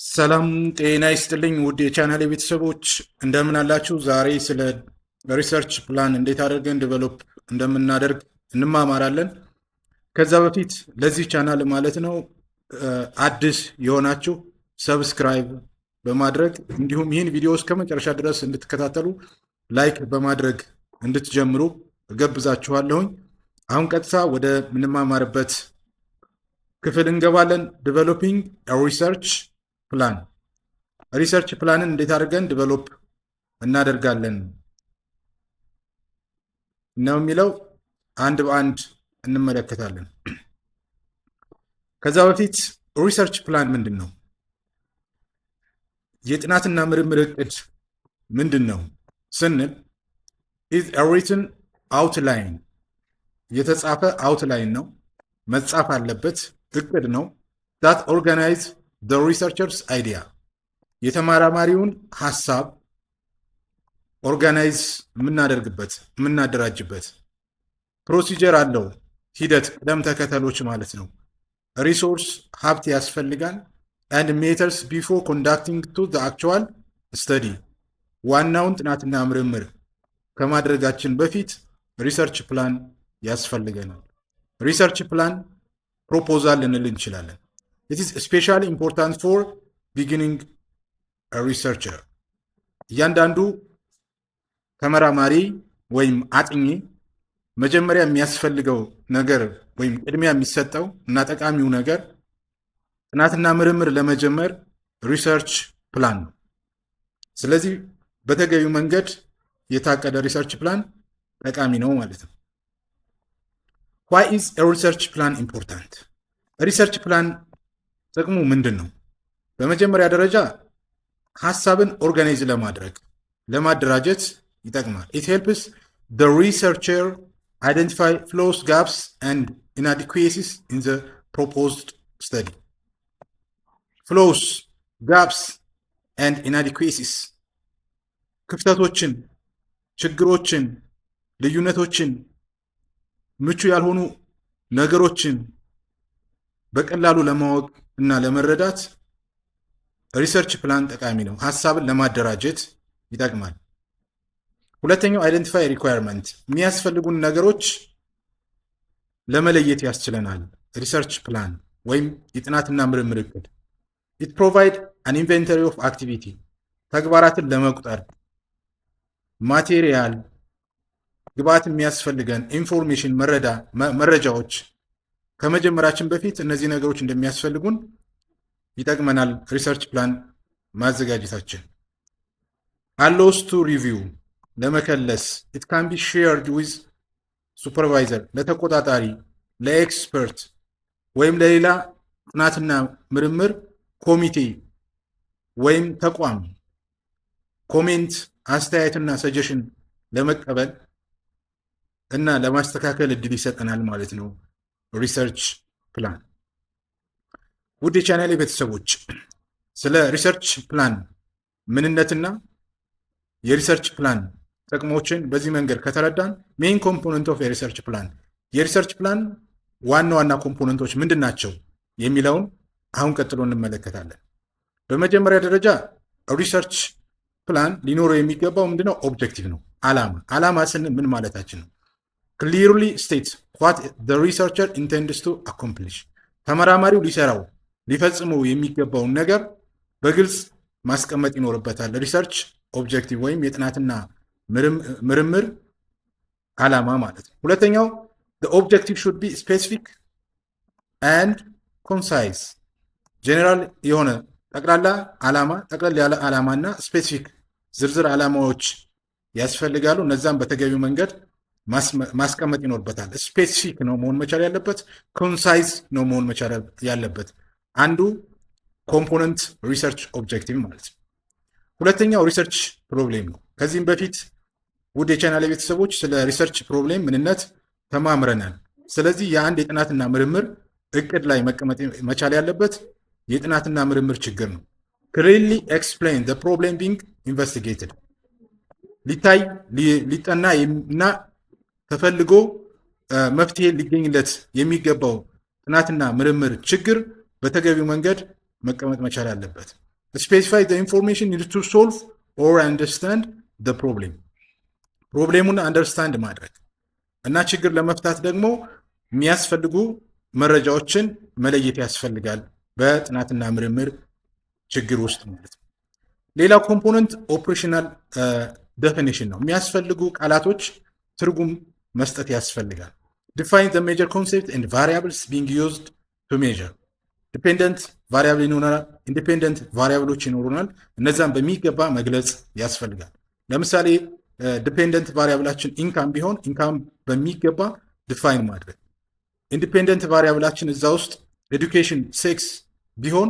ሰላም ጤና ይስጥልኝ ውድ የቻናሌ ቤተሰቦች እንደምን አላችሁ? ዛሬ ስለ ሪሰርች ፕላን እንዴት አድርገን ዲቨሎፕ እንደምናደርግ እንማማራለን። ከዛ በፊት ለዚህ ቻናል ማለት ነው አዲስ የሆናችሁ ሰብስክራይብ በማድረግ እንዲሁም ይህን ቪዲዮ እስከ መጨረሻ ድረስ እንድትከታተሉ ላይክ በማድረግ እንድትጀምሩ እገብዛችኋለሁኝ። አሁን ቀጥታ ወደ ምንማማርበት ክፍል እንገባለን። ዲቨሎፒንግ ሪሰርች ፕላን። ሪሰርች ፕላንን እንዴት አድርገን ዲቨሎፕ እናደርጋለን ነው የሚለው አንድ በአንድ እንመለከታለን። ከዛ በፊት ሪሰርች ፕላን ምንድን ነው? የጥናትና ምርምር እቅድ ምንድን ነው ስንል ኢዝ ኤ ሪትን አውትላይን፣ የተጻፈ አውትላይን ነው፣ መጻፍ አለበት፣ እቅድ ነው። ዳት ኦርጋናይዝ the researcher's idea፣ የተመራማሪውን ሐሳብ ኦርጋናይዝ የምናደርግበት የምናደራጅበት ፕሮሲጀር አለው፣ ሂደት ቅደም ተከተሎች ማለት ነው። ሪሶርስ ሀብት ያስፈልጋል። and methods before conducting to the actual study፣ ዋናውን ጥናትና ምርምር ከማድረጋችን በፊት ሪሰርች ፕላን ያስፈልገናል። ሪሰርች ፕላን ፕሮፖዛል ልንል እንችላለን። It is especially important for beginning a researcher። እያንዳንዱ ተመራማሪ ወይም አጥኚ መጀመሪያ የሚያስፈልገው ነገር ወይም ቅድሚያ የሚሰጠው እና ጠቃሚው ነገር ጥናትና ምርምር ለመጀመር ሪሰርች ፕላን ነው። ስለዚህ በተገቢው መንገድ የታቀደ ሪሰርች ፕላን ጠቃሚ ነው ማለት ነው። Why is a research plan important? ሪሰርች ፕላን ጥቅሙ ምንድን ነው? በመጀመሪያ ደረጃ ሐሳብን ኦርጋናይዝ ለማድረግ ለማደራጀት ይጠቅማል። It helps the researcher identify flaws, gaps and inadequacies in the proposed study። flaws, gaps and inadequacies ክፍተቶችን፣ ችግሮችን፣ ልዩነቶችን፣ ምቹ ያልሆኑ ነገሮችን በቀላሉ ለማወቅ እና ለመረዳት ሪሰርች ፕላን ጠቃሚ ነው። ሐሳብን ለማደራጀት ይጠቅማል። ሁለተኛው አይደንቲፋይ ሪኳየርመንት፣ የሚያስፈልጉን ነገሮች ለመለየት ያስችለናል። ሪሰርች ፕላን ወይም የጥናትና ምርምር እቅድ ኢት ፕሮቫይድ አን ኢንቨንተሪ ኦፍ አክቲቪቲ፣ ተግባራትን ለመቁጠር ማቴሪያል፣ ግብዓት የሚያስፈልገን ኢንፎርሜሽን፣ መረጃዎች ከመጀመራችን በፊት እነዚህ ነገሮች እንደሚያስፈልጉን ይጠቅመናል ሪሰርች ፕላን ማዘጋጀታችን። አሎስ ቱ ሪቪው፣ ለመከለስ። ኢት ካን ቢ ሼርድ ዊዝ ሱፐርቫይዘር፣ ለተቆጣጣሪ፣ ለኤክስፐርት ወይም ለሌላ ጥናትና ምርምር ኮሚቴ ወይም ተቋም ኮሜንት፣ አስተያየትና ሰጀሽን ለመቀበል እና ለማስተካከል እድል ይሰጠናል ማለት ነው ሪሰርች ፕላን። ውድ የቻናሌ ቤተሰቦች ስለ ሪሰርች ፕላን ምንነትና የሪሰርች ፕላን ጥቅሞችን በዚህ መንገድ ከተረዳን ሜይን ኮምፖነንት ኦፍ የሪሰርች ፕላን፣ የሪሰርች ፕላን ዋና ዋና ኮምፖነንቶች ምንድን ናቸው የሚለውን አሁን ቀጥሎ እንመለከታለን። በመጀመሪያ ደረጃ ሪሰርች ፕላን ሊኖረው የሚገባው ምንድነው? ኦብጀክቲቭ ነው። ዓላማ ስንል ምን ማለታችን ነው? ክሊርሊ ስቴት what the researcher intends to accomplish፣ ተመራማሪው ሊሰራው ሊፈጽመው የሚገባውን ነገር በግልጽ ማስቀመጥ ይኖርበታል። ሪሰርች ኦብጀክቲቭ ወይም የጥናትና ምርምር ዓላማ ማለት ነው። ሁለተኛው the objective should be specific and concise፣ ጀነራል የሆነ ጠቅላላ ዓላማ፣ ጠቅላላ ያለ ዓላማና ስፔሲፊክ ዝርዝር ዓላማዎች ያስፈልጋሉ። እነዛም በተገቢው መንገድ ማስቀመጥ ይኖርበታል። ስፔሲፊክ ነው መሆን መቻል ያለበት፣ ኮንሳይዝ ነው መሆን መቻል ያለበት። አንዱ ኮምፖነንት ሪሰርች ኦብጀክቲቭ ማለት ነው። ሁለተኛው ሪሰርች ፕሮብሌም ነው። ከዚህም በፊት ውድ የቻናል ቤተሰቦች ስለ ሪሰርች ፕሮብሌም ምንነት ተማምረናል። ስለዚህ የአንድ የጥናትና ምርምር እቅድ ላይ መቀመጥ መቻል ያለበት የጥናትና ምርምር ችግር ነው። ክሊርሊ ኤክስፕሌን ዘ ፕሮብሌም ቢንግ ኢንቨስቲጌትድ፣ ሊታይ ሊጠና እና ተፈልጎ መፍትሄ ሊገኝለት የሚገባው ጥናትና ምርምር ችግር በተገቢው መንገድ መቀመጥ መቻል አለበት። ስፔሲፋይ ዘ ኢንፎርሜሽን ኒድ ቱ ሶልቭ ኦር አንደርስታንድ ዘ ፕሮብሌም። ፕሮብሌሙን አንደርስታንድ ማድረግ እና ችግር ለመፍታት ደግሞ የሚያስፈልጉ መረጃዎችን መለየት ያስፈልጋል በጥናትና ምርምር ችግር ውስጥ ማለት ነው። ሌላው ኮምፖነንት ኦፕሬሽናል ዴፊኒሽን ነው። የሚያስፈልጉ ቃላቶች ትርጉም መስጠት ያስፈልጋል። ዲፋይን ዘ ሜጀር ኮንሴፕት ኤንድ ቫሪያብልስ ቢንግ ዩዝድ ቱ ሜጀር። ዲፔንደንት ቫሪያብል ይኖረናል፣ ኢንዲፔንደንት ቫሪያብሎች ይኖሩናል። እነዛን በሚገባ መግለጽ ያስፈልጋል። ለምሳሌ ዲፔንደንት ቫሪያብላችን ኢንካም ቢሆን ኢንካም በሚገባ ዲፋይን ማድረግ፣ ኢንዲፔንደንት ቫሪያብላችን እዛ ውስጥ ኤዱኬሽን ሴክስ ቢሆን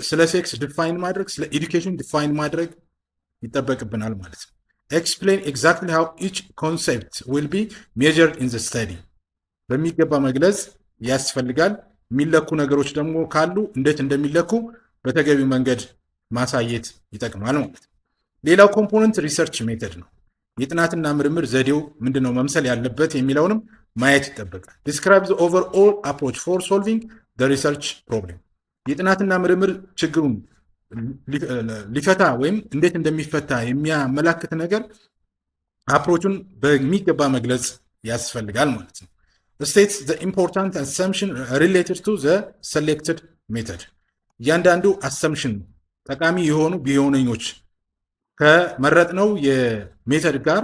ስለ ሴክስ ዲፋይን ማድረግ፣ ስለ ኤዱኬሽን ዲፋይን ማድረግ ይጠበቅብናል ማለት ነው። ኤክስፕሌን ኤግዛክትሊ ሃው ኢች ኮንሴፕት ዊል ቢ ሜጀርድ ኢን ዘ ስተዲ። በሚገባ መግለጽ ያስፈልጋል። የሚለኩ ነገሮች ደግሞ ካሉ እንዴት እንደሚለኩ በተገቢው መንገድ ማሳየት ይጠቅማል ማለት ነው። ሌላው ኮምፖነንት ሪሰርች ሜተድ ነው። የጥናትና ምርምር ዘዴው ምንድነው መምሰል ያለበት የሚለውንም ማየት ይጠበቃል። ዲስክራይብ ዘ ኦቨርኦል አፕሮች ፎር ሶልቪንግ ዘ ሪሰርች ፕሮብሌም። የጥናትና ምርምር ችግሩን ሊፈታ ወይም እንዴት እንደሚፈታ የሚያመላክት ነገር አፕሮቹን በሚገባ መግለጽ ያስፈልጋል ማለት ነው። ስቴት ዘ ኢምፖርታንት አሰምሽን ሪሌትድ ቱ ዘ ሰሌክትድ ሜተድ። እያንዳንዱ አሰምሽን ጠቃሚ የሆኑ ቢሆነኞች ከመረጥነው የሜተድ ጋር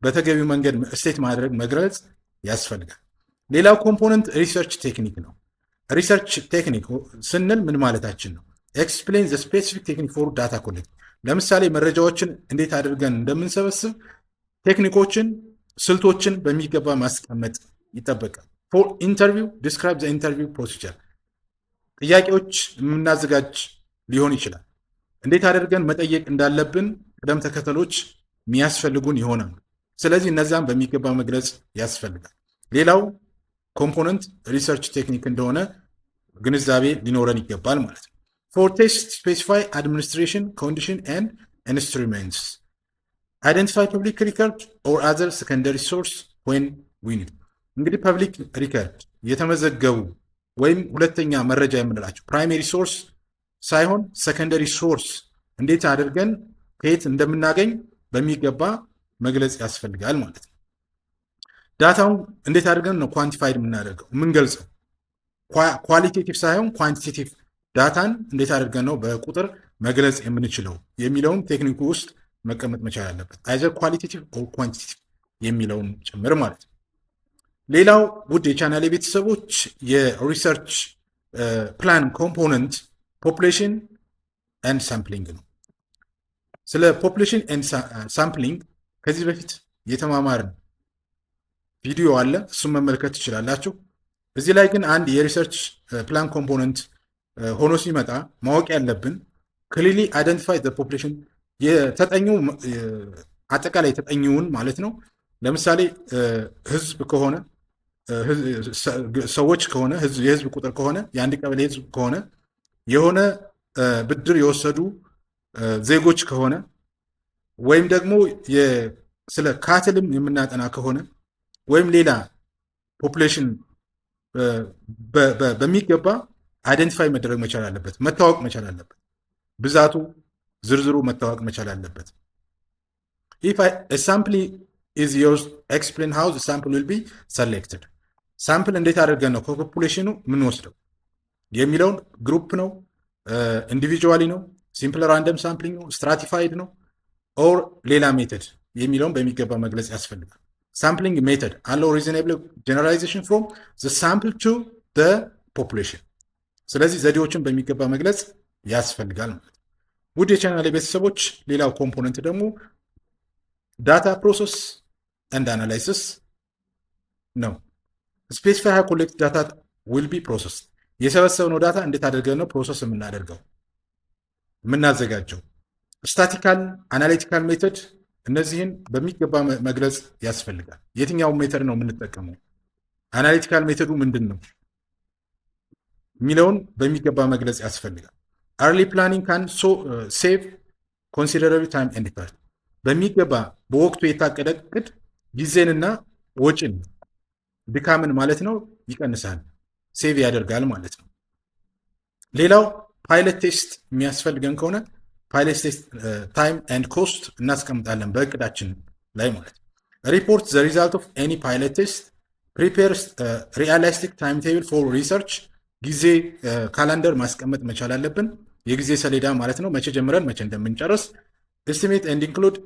በተገቢው መንገድ ስቴት ማድረግ መግለጽ ያስፈልጋል። ሌላው ኮምፖነንት ሪሰርች ቴክኒክ ነው። ሪሰርች ቴክኒክ ስንል ምን ማለታችን ነው? ኤክስፕሌን ዘ ስፔሲፊክ ቴክኒክ ፎር ዳታ ኮሌክት። ለምሳሌ መረጃዎችን እንዴት አድርገን እንደምንሰበስብ ቴክኒኮችን፣ ስልቶችን በሚገባ ማስቀመጥ ይጠበቃል። ፎር ኢንተርቪው ዲስክራይብ ዘ ኢንተርቪው ፕሮሲጀር። ጥያቄዎች የምናዘጋጅ ሊሆን ይችላል። እንዴት አድርገን መጠየቅ እንዳለብን ቅደም ተከተሎች የሚያስፈልጉን ይሆናሉ። ስለዚህ እነዛም በሚገባ መግለጽ ያስፈልጋል። ሌላው ኮምፖነንት ሪሰርች ቴክኒክ እንደሆነ ግንዛቤ ሊኖረን ይገባል ማለት ነው። ፎር ቴስት ስፔሲፋይ አድሚኒስትሬሽን ኮንዲሽን ኤንድ ኢንስትሩሜንትስ። አይደንቲፋይ ፐብሊክ ሪከርድ ኦር አዘር ሰከንደሪ ሶርስ ዌን ዊ ኒድ። እንግዲህ ፐብሊክ ሪከርድ የተመዘገቡ ወይም ሁለተኛ መረጃ የምንላቸው ፕራይሜሪ ሶርስ ሳይሆን ሰከንደሪ ሶርስ እንዴት አድርገን ከየት እንደምናገኝ በሚገባ መግለጽ ያስፈልጋል ማለት ነው። ዳታውን እንዴት አድርገን ነው ኳንቲፋይድ የምናደርገው የምንገልጸው? ኳሊቴቲቭ ሳይሆን ኳንቲቴቲቭ ዳታን እንዴት አድርገን ነው በቁጥር መግለጽ የምንችለው የሚለውን ቴክኒኩ ውስጥ መቀመጥ መቻል አለበት። አይዘር ኳሊቴቲቭ ኦር ኳንቲቴቲቭ የሚለውን ጭምር ማለት ነው። ሌላው ውድ የቻናሌ ቤተሰቦች የሪሰርች ፕላን ኮምፖነንት ፖፑሌሽን ኤንድ ሳምፕሊንግ ነው። ስለ ፖፑሌሽን ኤንድ ሳምፕሊንግ ከዚህ በፊት የተማማርን ቪዲዮ አለ፣ እሱም መመልከት ትችላላችሁ። እዚህ ላይ ግን አንድ የሪሰርች ፕላን ኮምፖነንት ሆኖ ሲመጣ ማወቅ ያለብን ክሊርሊ አይደንቲፋይ ዘ ፖፑሌሽን፣ የተጠኙ አጠቃላይ የተጠኙውን ማለት ነው። ለምሳሌ ህዝብ ከሆነ ሰዎች ከሆነ የህዝብ ቁጥር ከሆነ የአንድ ቀበሌ ህዝብ ከሆነ የሆነ ብድር የወሰዱ ዜጎች ከሆነ ወይም ደግሞ ስለ ካትልም የምናጠና ከሆነ ወይም ሌላ ፖፑሌሽን በሚገባ አይደንቲፋይ መደረግ መቻል አለበት፣ መታወቅ መቻል አለበት። ብዛቱ ዝርዝሩ መታወቅ መቻል አለበት። ኢፍ ሳምፕል ኢዝ ዩዝድ ኤክስፕሌን ሃው ዘ ሳምፕል ዊል ቢ ሰሌክትድ። ሳምፕል እንዴት አድርገን ነው ከፖፑሌሽኑ የምንወስደው የሚለውን ግሩፕ ነው፣ ኢንዲቪጁዋሊ ነው፣ ሲምፕል ራንደም ሳምፕሊንግ ነው፣ ስትራቲፋይድ ነው ኦር ሌላ ሜተድ የሚለውን በሚገባ መግለጽ ያስፈልጋል። ሳምፕሊንግ ሜተድ አለው ሪዝናብል ጀነራላይዜሽን ፍሮም ዘ ሳምፕል ቱ ዘ ፖፑሌሽን። ስለዚህ ዘዴዎችን በሚገባ መግለጽ ያስፈልጋል ማለት ነው። ውድ የቻናል ቤተሰቦች ሌላው ኮምፖነንት ደግሞ ዳታ ፕሮሰስ ኤንድ አናላይሲስ ነው። ስፔሲፋይ ሃው ኮሌክት ዳታ ዊል ቢ ፕሮሰስ። የሰበሰብነው ዳታ እንዴት አድርገን ነው ፕሮሰስ የምናደርገው የምናዘጋጀው። ስታቲካል አናሊቲካል ሜተድ፣ እነዚህን በሚገባ መግለጽ ያስፈልጋል። የትኛውን ሜተድ ነው የምንጠቀመው፣ አናሊቲካል ሜተዱ ምንድን ነው የሚለውን በሚገባ መግለጽ ያስፈልጋል። አርሊ ፕላኒንግ ካን ሴቭ ኮንሲደራብል ታይም ኤንድ ኢፈርት። በሚገባ በወቅቱ የታቀደ እቅድ ጊዜንና ወጪን ድካምን ማለት ነው ይቀንሳል፣ ሴቭ ያደርጋል ማለት ነው። ሌላው ፓይለት ቴስት የሚያስፈልገን ከሆነ ፓይለት ቴስት ታይም ኤንድ ኮስት እናስቀምጣለን በእቅዳችን ላይ ማለት ነው። ሪፖርት ዘ ሪዛልት ኦፍ ኤኒ ፓይለት ቴስት ፕሪፔር ሪያሊስቲክ ታይም ቴብል ፎር ሪሰርች ጊዜ ካላንደር ማስቀመጥ መቻል አለብን። የጊዜ ሰሌዳ ማለት ነው። መቼ ጀምረን መቼ እንደምንጨርስ። ኤስቲሜት ኤንድ ኢንክሉድ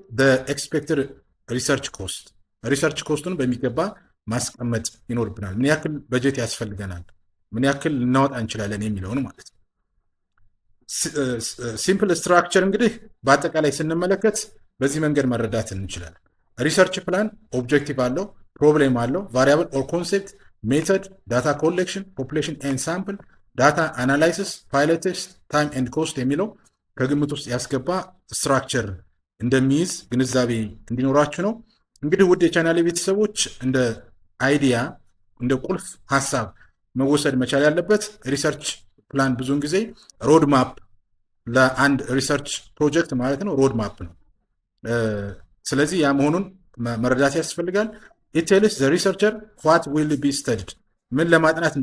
ኤክስፔክትድ ሪሰርች ኮስት ሪሰርች ኮስቱን በሚገባ ማስቀመጥ ይኖርብናል። ምን ያክል በጀት ያስፈልገናል፣ ምን ያክል ልናወጣ እንችላለን የሚለውን ማለት ነው። ሲምፕል ስትራክቸር እንግዲህ በአጠቃላይ ስንመለከት በዚህ መንገድ መረዳት እንችላለን። ሪሰርች ፕላን ኦብጀክቲቭ አለው፣ ፕሮብሌም አለው፣ ቫሪያብል ኦር ኮንሴፕት፣ ሜተድ፣ ዳታ ኮሌክሽን፣ ፖፑሌሽን ኤንድ ሳምፕል፣ ዳታ አናላይሲስ፣ ፓይለት ቴስት፣ ታይም ኤንድ ኮስት የሚለው ከግምት ውስጥ ያስገባ ስትራክቸር እንደሚይዝ ግንዛቤ እንዲኖራችሁ ነው። እንግዲህ ውድ የቻናሌ ቤተሰቦች እንደ አይዲያ እንደ ቁልፍ ሀሳብ መወሰድ መቻል ያለበት ሪሰርች ፕላን ብዙውን ጊዜ ሮድ ማፕ ለአንድ ሪሰርች ፕሮጀክት ማለት ነው፣ ሮድ ማፕ ነው። ስለዚህ ያ መሆኑን መረዳት ያስፈልጋል። ኢት ቴልስ ዘ ሪሰርቸር ዋት ዊል ቢ ስተዲድ፣ ምን ለማጥናት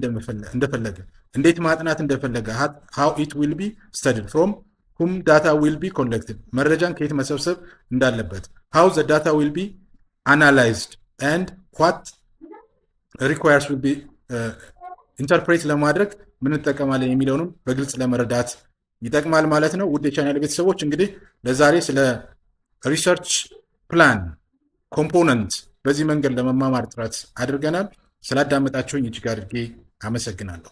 እንደፈለገ፣ እንዴት ማጥናት እንደፈለገ፣ ሃው ኢት ዊል ቢ ስተዲድ፣ ፍሮም ሁም ዳታ ዊል ቢ ኮሌክትድ፣ መረጃን ከየት መሰብሰብ እንዳለበት፣ ሃው ዘ ዳታ ዊል ቢ አናላይዝድ ኤንድ ዋት ሪኳየርስ ዊል ቢ ኢንተርፕሬት ለማድረግ ምን እንጠቀማለን የሚለውንም በግልጽ ለመረዳት ይጠቅማል ማለት ነው። ውድ የቻናል ቤተሰቦች እንግዲህ ለዛሬ ስለ ሪሰርች ፕላን ኮምፖነንት በዚህ መንገድ ለመማማር ጥረት አድርገናል። ስላዳመጣችሁኝ እጅግ አድርጌ አመሰግናለሁ።